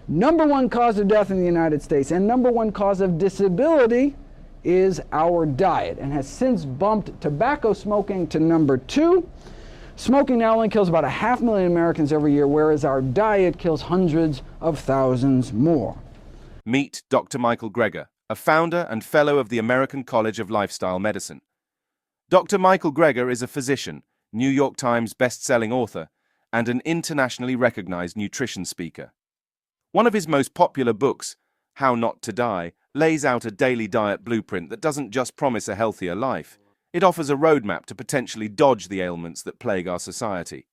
#1 cause of death in the United States and #1 cause of disability is our diet, and has since bumped tobacco smoking to #2. Smoking now only kills about 500,000 Americans every year, whereas our diet kills hundreds of thousands more. Meet Dr. Michael Greger, a founder and fellow of the American College of Lifestyle Medicine. Dr. Michael Greger is a physician, New York Times best-selling author, and an internationally recognized nutrition speaker. One of his most popular books, How Not to Die, lays out a daily diet blueprint that doesn't just promise a healthier life. It offers a roadmap to potentially dodge the ailments that plague our society.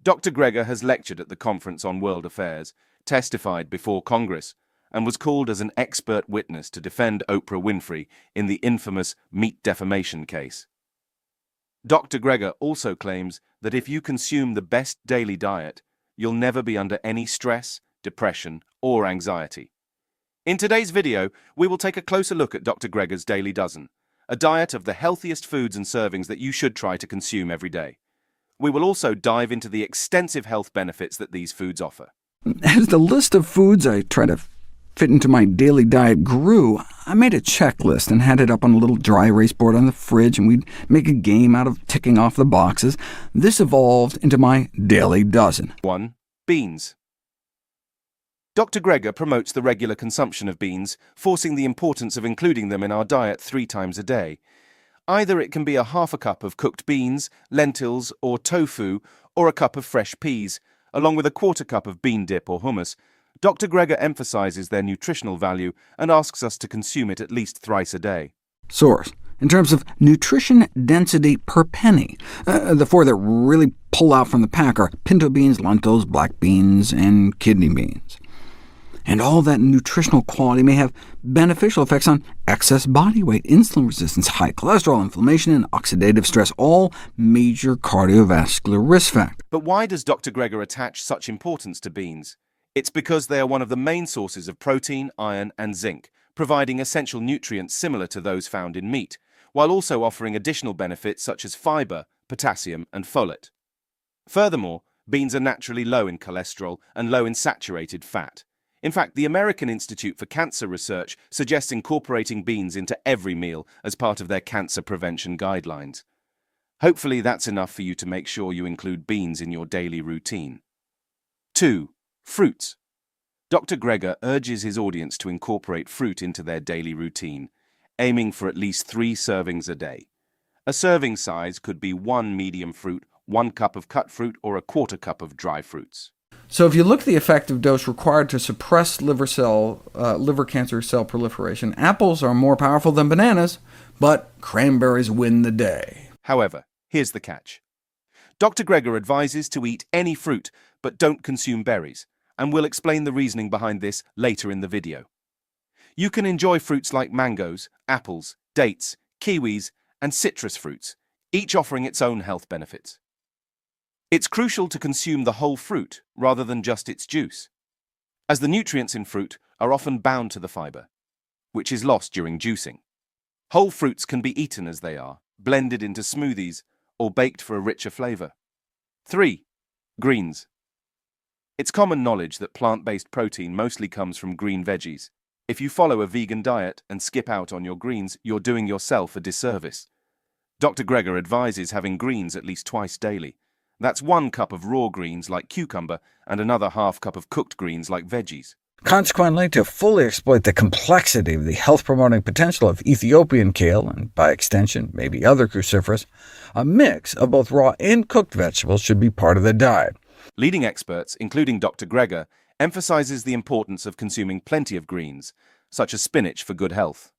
Dr. Greger has lectured at the Conference on World Affairs, testified before Congress, and was called as an expert witness to defend Oprah Winfrey in the infamous meat defamation case. Dr. Greger also claims that if you consume the best daily diet, you'll never be under any stress, depression, or anxiety. In today's video, we will take a closer look at Dr. Greger's Daily Dozen, a diet of the healthiest foods and servings that you should try to consume every day. We will also dive into the extensive health benefits that these foods offer. As the list of foods I try to fit into my daily diet grew, I made a checklist and had it up on a little dry erase board on the fridge, and we'd make a game out of ticking off the boxes. This evolved into my Daily Dozen. 1. Beans. Dr. Greger promotes the regular consumption of beans, forcing the importance of including them in our diet 3 times a day. Either it can be a half a cup of cooked beans, lentils, or tofu, or a cup of fresh peas, along with a quarter cup of bean dip or hummus. Dr. Greger emphasizes their nutritional value and asks us to consume it at least thrice a day. Source: in terms of nutrition density per penny, the 4 that really pull out from the pack are pinto beans, lentils, black beans, and kidney beans. And all that nutritional quality may have beneficial effects on excess body weight, insulin resistance, high cholesterol, inflammation, and oxidative stress, all major cardiovascular risk factors. But why does Dr. Greger attach such importance to beans? It's because they are one of the main sources of protein, iron, and zinc, providing essential nutrients similar to those found in meat, while also offering additional benefits such as fiber, potassium, and folate. Furthermore, beans are naturally low in cholesterol and low in saturated fat. In fact, the American Institute for Cancer Research suggests incorporating beans into every meal as part of their cancer prevention guidelines. Hopefully that's enough for you to make sure you include beans in your daily routine. 2. Fruits. Dr. Greger urges his audience to incorporate fruit into their daily routine, aiming for at least 3 servings a day. A serving size could be 1 medium fruit, 1 cup of cut fruit, or a quarter cup of dry fruits. So if you look at the effective dose required to suppress liver cancer cell proliferation, apples are more powerful than bananas, but cranberries win the day. However, here's the catch. Dr. Greger advises to eat any fruit, but don't consume berries, and we'll explain the reasoning behind this later in the video. You can enjoy fruits like mangoes, apples, dates, kiwis, and citrus fruits, each offering its own health benefits. It's crucial to consume the whole fruit rather than just its juice, as the nutrients in fruit are often bound to the fiber, which is lost during juicing. Whole fruits can be eaten as they are, blended into smoothies, or baked for a richer flavor. 3. Greens. It's common knowledge that plant-based protein mostly comes from green veggies. If you follow a vegan diet and skip out on your greens, you're doing yourself a disservice. Dr. Greger advises having greens at least twice daily. That's 1 cup of raw greens like cucumber and another half cup of cooked greens like veggies. Consequently, to fully exploit the complexity of the health-promoting potential of Ethiopian kale, and by extension, maybe other cruciferous, a mix of both raw and cooked vegetables should be part of the diet. Leading experts, including Dr. Greger, emphasizes the importance of consuming plenty of greens, such as spinach, for good health.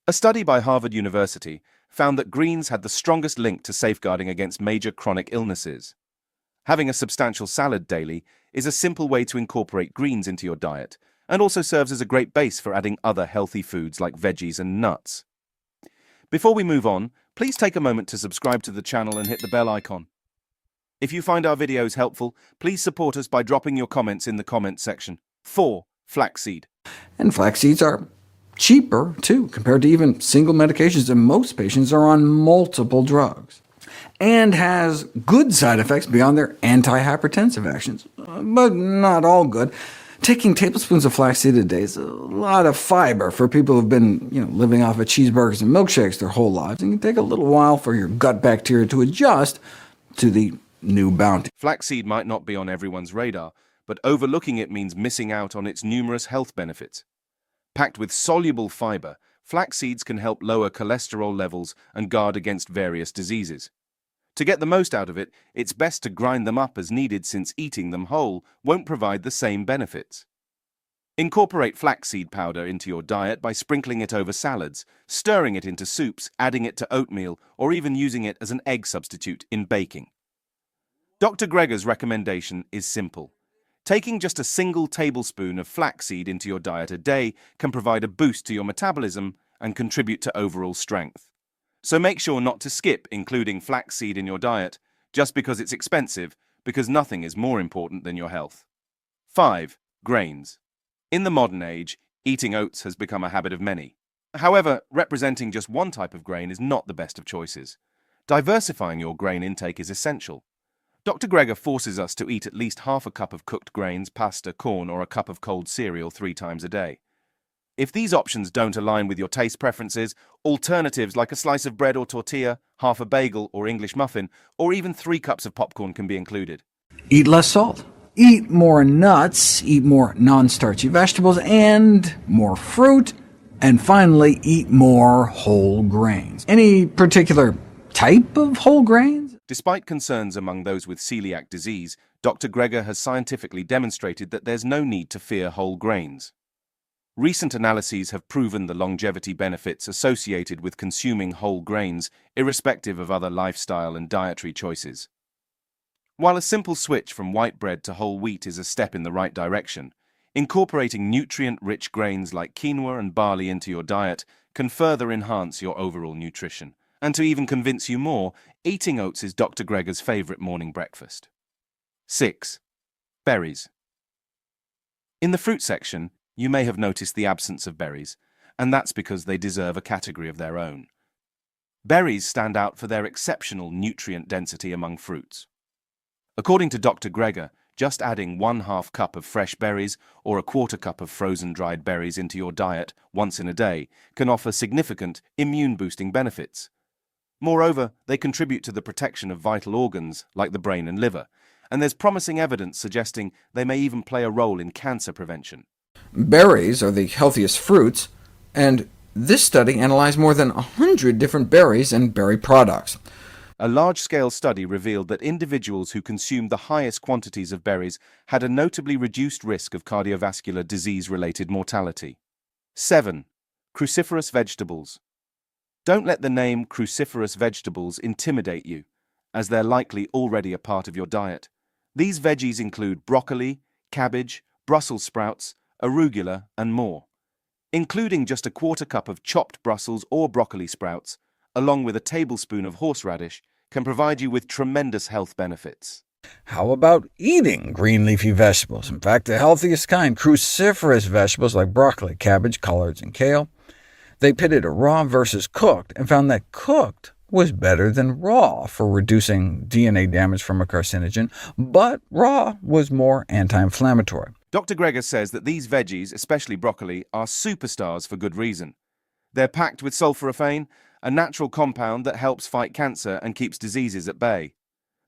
A study by Harvard University found that greens had the strongest link to safeguarding against major chronic illnesses. Having a substantial salad daily is a simple way to incorporate greens into your diet, and also serves as a great base for adding other healthy foods like veggies and nuts. Before we move on, please take a moment to subscribe to the channel and hit the bell icon. If you find our videos helpful, please support us by dropping your comments in the comment section. 4. Flaxseed. And flax seeds are cheaper, too, compared to even single medications, and most patients are on multiple drugs, and has good side effects beyond their antihypertensive actions, but not all good. Taking tablespoons of flaxseed a day is a lot of fiber for people who've been living off of cheeseburgers and milkshakes their whole lives, and it can take a little while for your gut bacteria to adjust to the new bounty. Flaxseed might not be on everyone's radar, but overlooking it means missing out on its numerous health benefits. Packed with soluble fiber, flax seeds can help lower cholesterol levels and guard against various diseases. To get the most out of it, it's best to grind them up as needed, since eating them whole won't provide the same benefits. Incorporate flaxseed powder into your diet by sprinkling it over salads, stirring it into soups, adding it to oatmeal, or even using it as an egg substitute in baking. Dr. GREGER's recommendation is simple. Taking just a single tablespoon of flaxseed into your diet a day can provide a boost to your metabolism and contribute to overall strength. So make sure not to skip including flaxseed in your diet just because it's expensive, because nothing is more important than your health. 5. Grains. In the modern age, eating oats has become a habit of many. However, representing just one type of grain is not the best of choices. Diversifying your grain intake is essential. Dr. GREGER forces us to eat at least half a cup of cooked grains, pasta, corn, or a cup of cold cereal 3 times a day. If these options don't align with your taste preferences, alternatives like a slice of bread or tortilla, half a bagel or English muffin, or even 3 cups of popcorn can be included. Eat less salt. Eat more nuts, eat more non-starchy vegetables, and more fruit. And finally, eat more whole grains. Any particular type of whole grains? Despite concerns among those with celiac disease, Dr. GREGER has scientifically demonstrated that there's no need to fear whole grains. Recent analyses have proven the longevity benefits associated with consuming whole grains, irrespective of other lifestyle and dietary choices. While a simple switch from white bread to whole wheat is a step in the right direction, incorporating nutrient-rich grains like quinoa and barley into your diet can further enhance your overall nutrition. And to even convince you more, eating oats is Dr. GREGER's favorite morning breakfast. 6. Berries. In the fruit section, you may have noticed the absence of berries, and that's because they deserve a category of their own. Berries stand out for their exceptional nutrient density among fruits. According to Dr. GREGER, just adding 1/2 cup of fresh berries or a 1/4 cup of frozen dried berries into your diet once in a day can offer significant immune-boosting benefits. Moreover, they contribute to the protection of vital organs like the brain and liver, and there's promising evidence suggesting they may even play a role in cancer prevention. Berries are the healthiest fruits, and this study analyzed more than 100 different berries and berry products. A large-scale study revealed that individuals who consumed the highest quantities of berries had a notably reduced risk of cardiovascular disease-related mortality. 7. Cruciferous vegetables. Don't let the name cruciferous vegetables intimidate you, as they're likely already a part of your diet. These veggies include broccoli, cabbage, Brussels sprouts, arugula, and more. Including just a 1/4 cup of chopped Brussels or broccoli sprouts, along with a tablespoon of horseradish, can provide you with tremendous health benefits. How about eating green leafy vegetables? In fact, the healthiest kind, cruciferous vegetables like broccoli, cabbage, collards, and kale. They pitted raw versus cooked and found that cooked was better than raw for reducing DNA damage from a carcinogen, but raw was more anti-inflammatory. Dr. GREGER says that these veggies, especially broccoli, are superstars for good reason. They're packed with sulforaphane, a natural compound that helps fight cancer and keeps diseases at bay.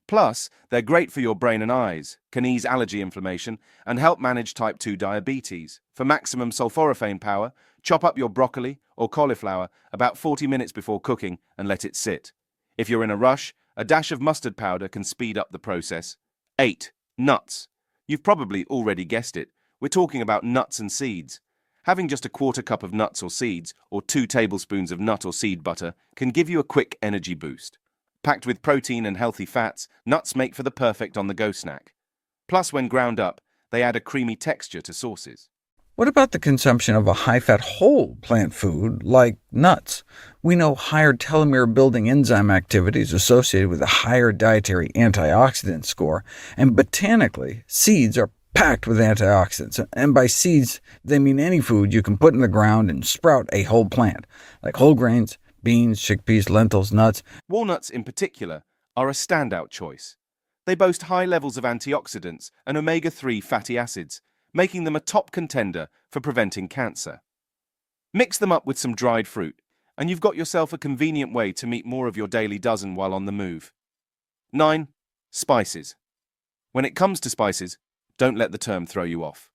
Plus, they're great for your brain and eyes, can ease allergy inflammation, and help manage type 2 diabetes. For maximum sulforaphane power, chop up your broccoli or cauliflower about 40 minutes before cooking and let it sit. If you're in a rush, a dash of mustard powder can speed up the process. 8. Nuts. You've probably already guessed it. We're talking about nuts and seeds. Having just a 1/4 cup of nuts or seeds, or 2 tablespoons of nut or seed butter, can give you a quick energy boost. Packed with protein and healthy fats, nuts make for the perfect on-the-go snack. Plus, when ground up, they add a creamy texture to sauces. What about the consumption of a high-fat whole plant food like nuts? We know higher telomere-building enzyme activity is associated with a higher dietary antioxidant score, and botanically, seeds are packed with antioxidants. And by seeds, they mean any food you can put in the ground and sprout a whole plant, like whole grains, beans, chickpeas, lentils, nuts. Walnuts, in particular, are a standout choice. They boast high levels of antioxidants and omega-3 fatty acids, making them a top contender for preventing cancer. Mix them up with some dried fruit, and you've got yourself a convenient way to meet more of your daily dozen while on the move. 9. Spices. When it comes to spices, don't let the term throw you off.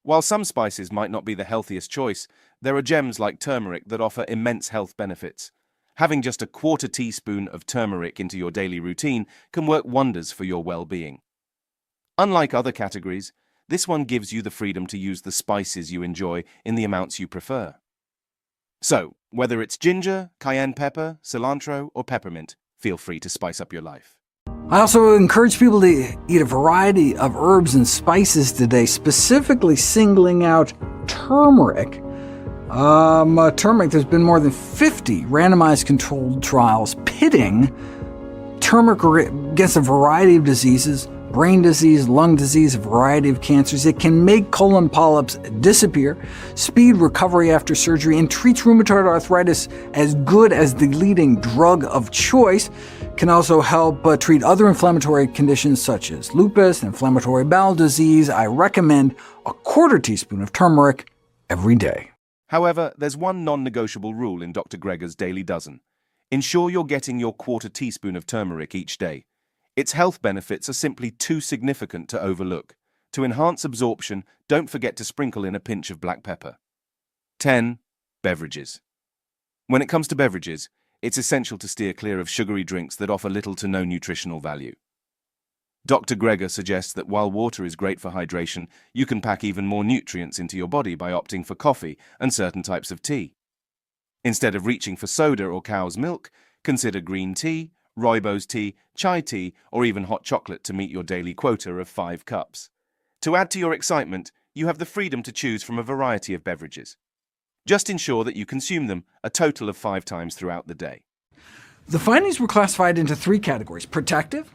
While some spices might not be the healthiest choice, there are gems like turmeric that offer immense health benefits. Having just a quarter teaspoon of turmeric into your daily routine can work wonders for your well-being. Unlike other categories, this one gives you the freedom to use the spices you enjoy in the amounts you prefer. So, whether it's ginger, cayenne pepper, cilantro, or peppermint, feel free to spice up your life. I also encourage people to eat a variety of herbs and spices today, specifically singling out turmeric. Turmeric, there's been more than 50 randomized controlled trials pitting turmeric against a variety of diseases, brain disease, lung disease, a variety of cancers. It can make colon polyps disappear, speed recovery after surgery, and treats rheumatoid arthritis as good as the leading drug of choice. Can also help treat other inflammatory conditions such as lupus, inflammatory bowel disease. I recommend a quarter teaspoon of turmeric every day. However, there's one non-negotiable rule in Dr. Greger's Daily Dozen. Ensure you're getting your quarter teaspoon of turmeric each day. Its health benefits are simply too significant to overlook. To enhance absorption, don't forget to sprinkle in a pinch of black pepper. 10. Beverages. When it comes to beverages, it's essential to steer clear of sugary drinks that offer little to no nutritional value. Dr. Greger suggests that while water is great for hydration, you can pack even more nutrients into your body by opting for coffee and certain types of tea. Instead of reaching for soda or cow's milk, consider green tea, rooibos tea, chai tea, or even hot chocolate to meet your daily quota of 5 cups. To add to your excitement, you have the freedom to choose from a variety of beverages. Just ensure that you consume them a total of 5 times throughout the day. The findings were classified into 3 categories: protective,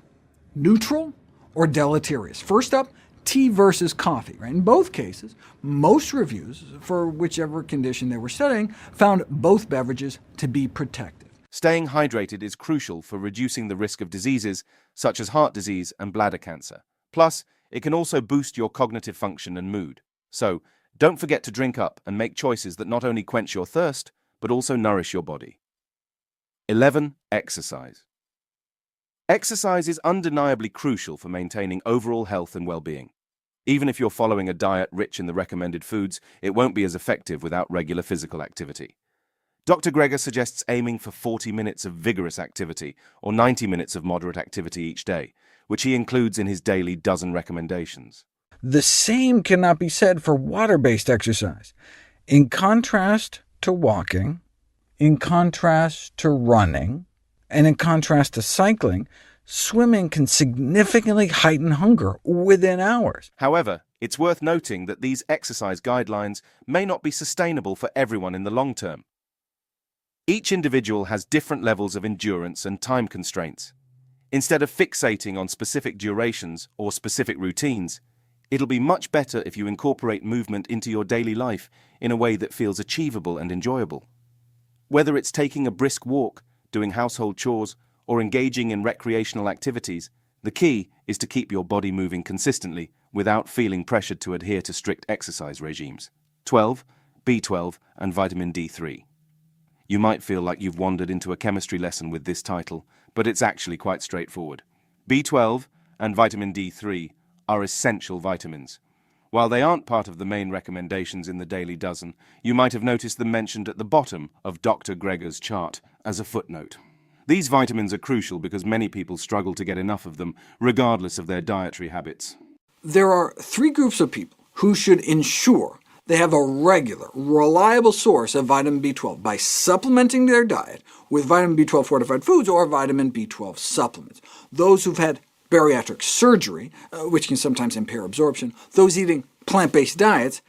neutral, or deleterious. First up, tea versus coffee. In both cases, most reviews, for whichever condition they were studying, found both beverages to be protective. Staying hydrated is crucial for reducing the risk of diseases such as heart disease and bladder cancer. Plus, it can also boost your cognitive function and mood. So, don't forget to drink up and make choices that not only quench your thirst, but also nourish your body. 11. Exercise. Exercise is undeniably crucial for maintaining overall health and well-being. Even if you're following a diet rich in the recommended foods, it won't be as effective without regular physical activity. Dr. Greger suggests aiming for 40 minutes of vigorous activity or 90 minutes of moderate activity each day, which he includes in his daily dozen recommendations. The same cannot be said for water-based exercise. In contrast to walking, in contrast to running, and in contrast to cycling, swimming can significantly heighten hunger within hours. However, it's worth noting that these exercise guidelines may not be sustainable for everyone in the long term. Each individual has different levels of endurance and time constraints. Instead of fixating on specific durations or specific routines, it'll be much better if you incorporate movement into your daily life in a way that feels achievable and enjoyable. Whether it's taking a brisk walk, doing household chores, or engaging in recreational activities, the key is to keep your body moving consistently without feeling pressured to adhere to strict exercise regimes. 12. B12 and vitamin D3. You might feel like you've wandered into a chemistry lesson with this title, but it's actually quite straightforward. B12 and vitamin D3 are essential vitamins. While they aren't part of the main recommendations in the Daily Dozen, you might have noticed them mentioned at the bottom of Dr. Greger's chart as a footnote. These vitamins are crucial because many people struggle to get enough of them, regardless of their dietary habits. There are 3 groups of people who should ensure they have a regular, reliable source of vitamin B12 by supplementing their diet with vitamin B12 fortified foods or vitamin B12 supplements. Those who've had bariatric surgery, which can sometimes impair absorption, those eating plant-based diets,